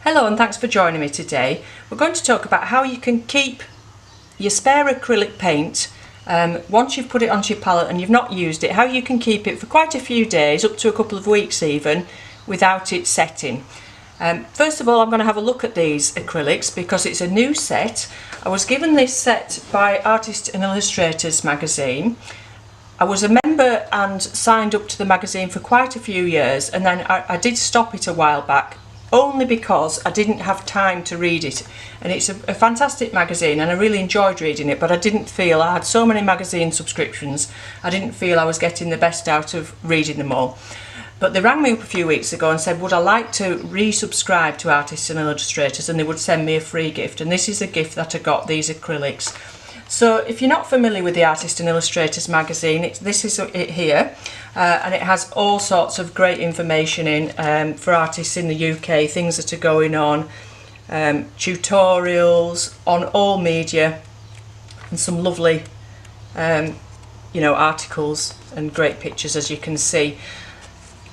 Hello and thanks for joining me today. We're going to talk about how you can keep your spare acrylic paint once you've put it onto your palette and you've not used it, how you can keep it for quite a few days, up to a couple of weeks even, without it setting. First of all, I'm going to have a look at these acrylics because it's a new set. I was given this set by Artists and Illustrators magazine. I was a member and signed up to the magazine for quite a few years, and then I did stop it a while back, only because I didn't have time to read it. And it's a fantastic magazine and I really enjoyed reading it, but I didn't feel, I had so many magazine subscriptions, I didn't feel I was getting the best out of reading them all. But they rang me up a few weeks ago and said, would I like to resubscribe to Artists and Illustrators, and they would send me a free gift, and this is the gift that I got, these acrylics. So if you're not familiar with the Artists and Illustrators magazine, this is it here, and it has all sorts of great information in for artists in the UK, things that are going on, tutorials on all media, and some lovely articles and great pictures, as you can see.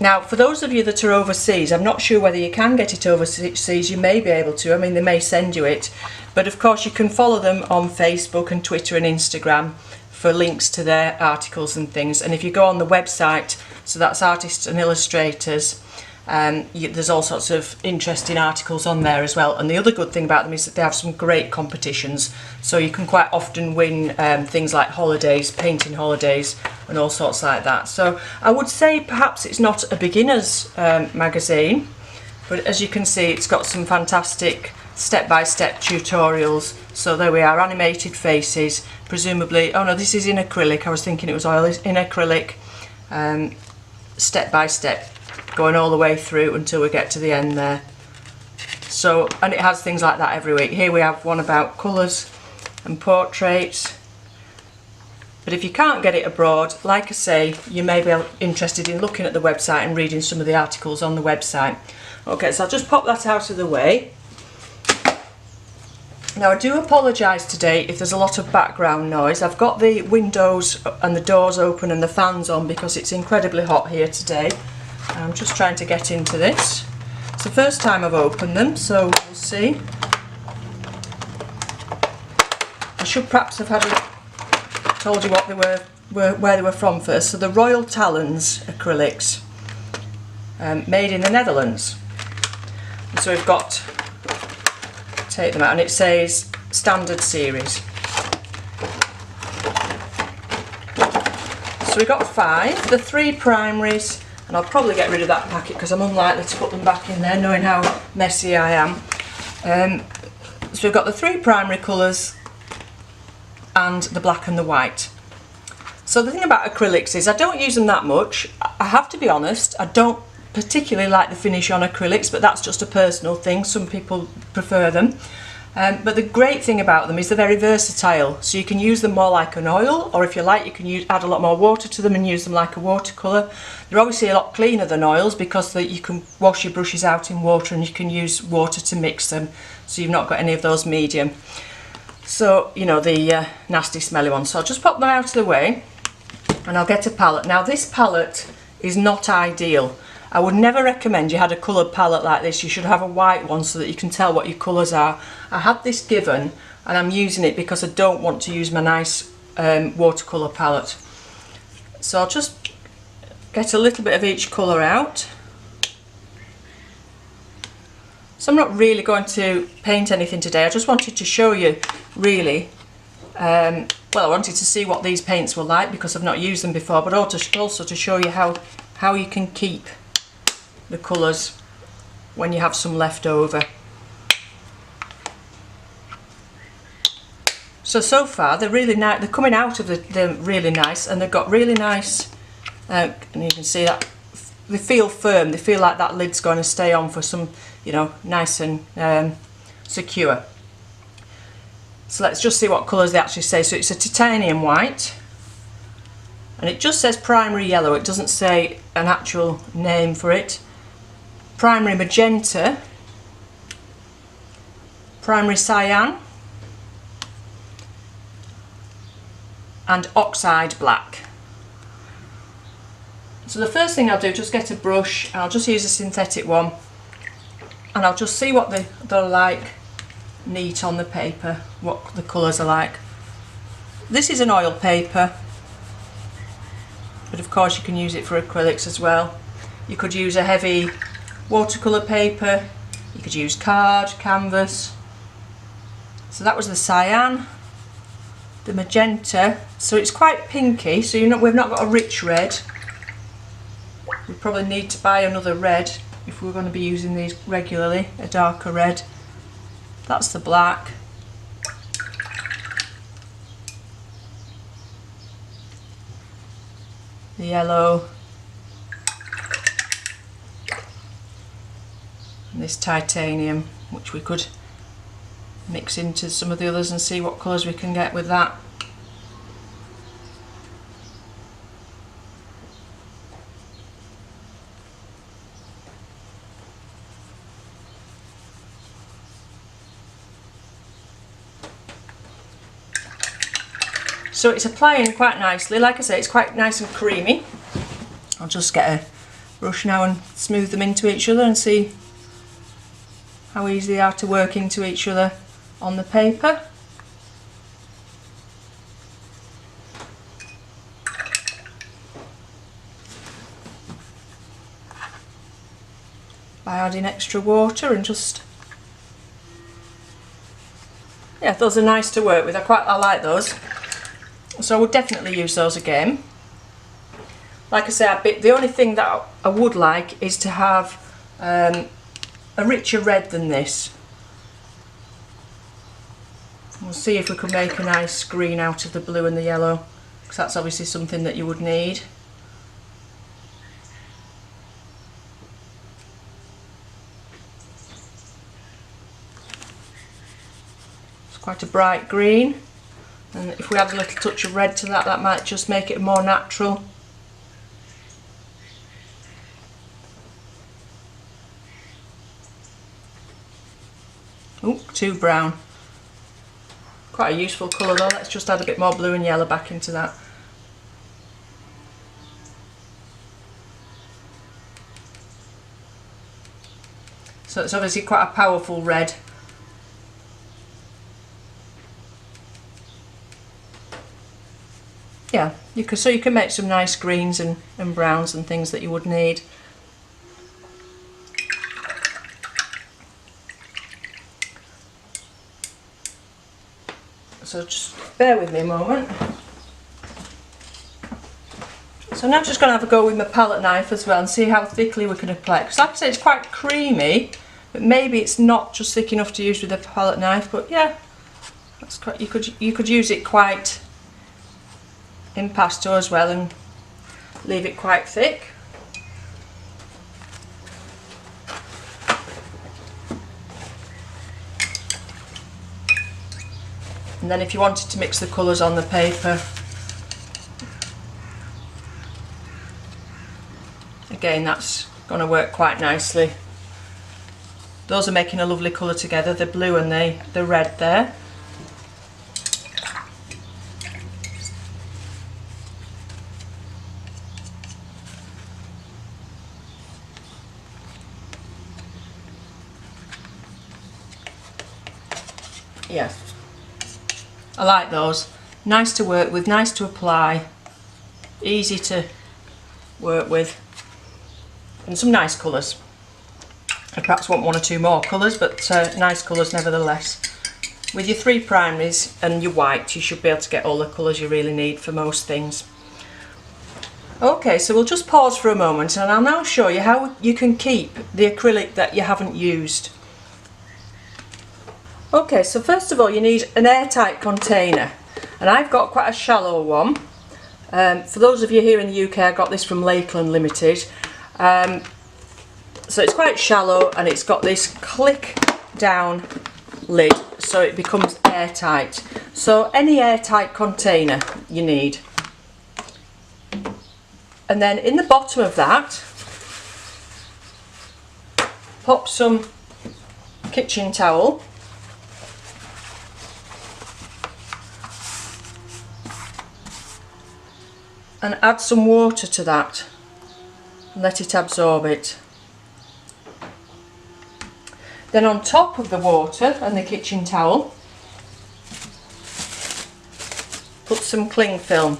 Now, for those of you that are overseas, I'm not sure whether you can get it overseas. You may be able to, I mean, they may send you it, but of course you can follow them on Facebook and Twitter and Instagram for links to their articles and things. And if you go on the website, so that's Artists and Illustrators, there's all sorts of interesting articles on there as well. And the other good thing about them is that they have some great competitions, so you can quite often win things like holidays, painting holidays and all sorts like that. So I would say perhaps it's not a beginner's magazine, but as you can see, it's got some fantastic step-by-step tutorials. So there we are, animated faces, presumably, oh no, this is in acrylic, I was thinking it was oil, it's in acrylic, step-by-step, going all the way through until we get to the end there. So, and it has things like that every week. Here we have one about colours and portraits. But if you can't get it abroad, like I say, you may be interested in looking at the website and reading some of the articles on the website. Okay, so I'll just pop that out of the way. Now, I do apologise today if there's a lot of background noise. I've got the windows and the doors open and the fans on because it's incredibly hot here today. I'm just trying to get into this. It's the first time I've opened them, so we'll see. I should perhaps have told you what they where they were from first. So the Royal Talens Acrylics, made in the Netherlands. And so we've got, take them out, and it says standard series. So we've got 5, the 3 primaries. And I'll probably get rid of that packet because I'm unlikely to put them back in there, knowing how messy I am. So we've got the 3 primary colours and the black and the white. So the thing about acrylics is I don't use them that much. I have to be honest, I don't particularly like the finish on acrylics, but that's just a personal thing. Some people prefer them. But the great thing about them is they're very versatile, so you can use them more like an oil, or if you like you can add a lot more water to them and use them like a watercolour. They're obviously a lot cleaner than oils because you can wash your brushes out in water and you can use water to mix them, so you've not got any of those medium. So, you know, the nasty smelly ones. So I'll just pop them out of the way and I'll get a palette. Now this palette is not ideal. I would never recommend you had a coloured palette like this. You should have a white one so that you can tell what your colours are. I had this given and I'm using it because I don't want to use my nice watercolour palette. So I'll just get a little bit of each colour out. So I'm not really going to paint anything today. I just wanted to show you really, well, I wanted to see what these paints were like because I've not used them before, but also to show you how you can keep the colours when you have some left over. So far they're really nice. They're coming out of they're really nice, and they've got really nice, and you can see that they feel firm. They feel like that lid's going to stay on for some, you know, nice and secure. So let's just see what colours they actually say. So it's a titanium white, and it just says primary yellow. It doesn't say an actual name for it. Primary magenta, primary cyan, and oxide black. So the first thing I'll do, just get a brush, and I'll just use a synthetic one, and I'll just see what they're like neat on the paper, what the colours are like. This is an oil paper, but of course you can use it for acrylics as well. You could use a heavy watercolour paper, you could use card, canvas. So that was the cyan, the magenta, so it's quite pinky, so we've not got a rich red. We probably need to buy another red if we're going to be using these regularly, a darker red. That's the black. The yellow. And this titanium, which we could mix into some of the others and see what colours we can get with that. So it's applying quite nicely. Like I say, it's quite nice and creamy. I'll just get a brush now and smooth them into each other and see how easy they are to work into each other on the paper. By adding extra water and just, yeah, those are nice to work with. I like those. So I would definitely use those again. Like I say, the only thing that I would like is to have a richer red than this. We'll see if we can make a nice green out of the blue and the yellow, because that's obviously something that you would need. It's quite a bright green. And if we add a little touch of red to that, that might just make it more natural. Oh, too brown. Quite a useful colour though. Let's just add a bit more blue and yellow back into that. So it's obviously quite a powerful red. Yeah, so you can make some nice greens and browns and things that you would need. So just bear with me a moment. So now I'm just going to have a go with my palette knife as well and see how thickly we can apply it. Because like I said, it's quite creamy, but maybe it's not just thick enough to use with a palette knife. But yeah, that's quite, you could use it quite impasto as well and leave it quite thick. And then if you wanted to mix the colours on the paper, again, that's going to work quite nicely. Those are making a lovely colour together, the blue and the red there. Yes, I like those. Nice to work with, nice to apply, easy to work with, and some nice colours. I perhaps want one or two more colours, but nice colours nevertheless. With your 3 primaries and your white, you should be able to get all the colours you really need for most things. Okay, so we'll just pause for a moment and I'll now show you how you can keep the acrylic that you haven't used. Okay, so first of all you need an airtight container, and I've got quite a shallow one. For those of you here in the UK, I got this from Lakeland Limited. So it's quite shallow and it's got this click down lid, so it becomes airtight. So any airtight container you need. And then in the bottom of that, pop some kitchen towel. And add some water to that and let it absorb it. Then on top of the water and the kitchen towel, put some cling film.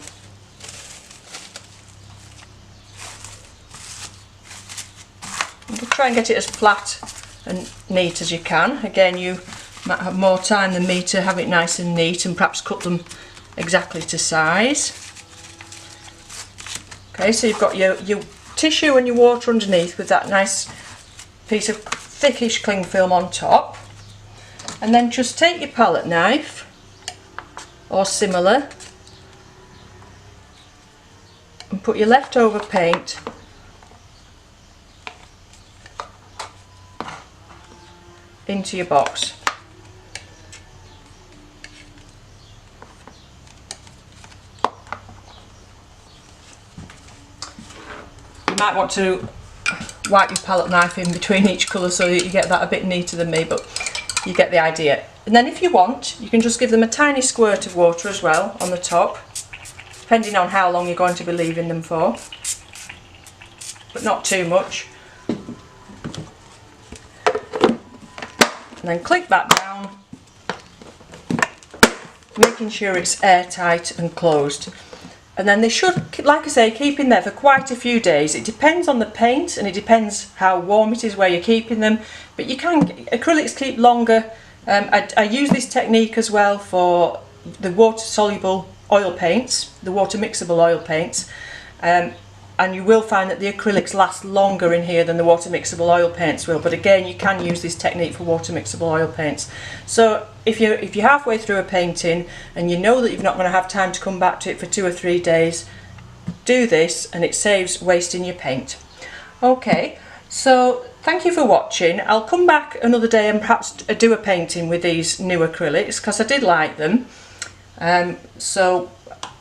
Try and get it as flat and neat as you can. Again, you might have more time than me to have it nice and neat and perhaps cut them exactly to size. Okay, so you've got your tissue and your water underneath with that nice piece of thickish cling film on top. And then just take your palette knife or similar and put your leftover paint into your box. You might want to wipe your palette knife in between each colour so that you get that a bit neater than me, but you get the idea. And then if you want, you can just give them a tiny squirt of water as well on the top, depending on how long you're going to be leaving them for, but not too much. And then click that down, making sure it's airtight and closed. And then they should, like I say, keep in there for quite a few days. It depends on the paint and it depends how warm it is where you're keeping them, but you can, acrylics keep longer. I use this technique as well for the water soluble oil paints, the water mixable oil paints, and you will find that the acrylics last longer in here than the water mixable oil paints will. But again, you can use this technique for water mixable oil paints. So if you're halfway through a painting and you know that you're not going to have time to come back to it for 2 or 3 days, do this and it saves wasting your paint. Okay, so thank you for watching. I'll come back another day and perhaps do a painting with these new acrylics because I did like them. So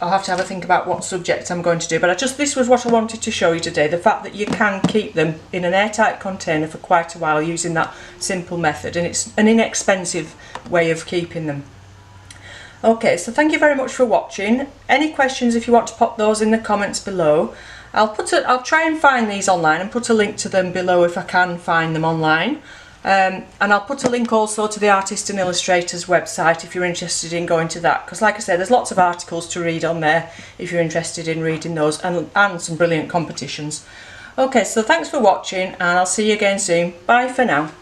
I'll have to have a think about what subject I'm going to do, but this was what I wanted to show you today, the fact that you can keep them in an airtight container for quite a while using that simple method, and it's an inexpensive way of keeping them. Okay, so thank you very much for watching. Any questions, if you want to pop those in the comments below. I'll try and find these online and put a link to them below if I can find them online. And I'll put a link also to the Artist and Illustrators website if you're interested in going to that, because like I said, there's lots of articles to read on there if you're interested in reading those, and some brilliant competitions. Okay, so thanks for watching and I'll see you again soon. Bye for now.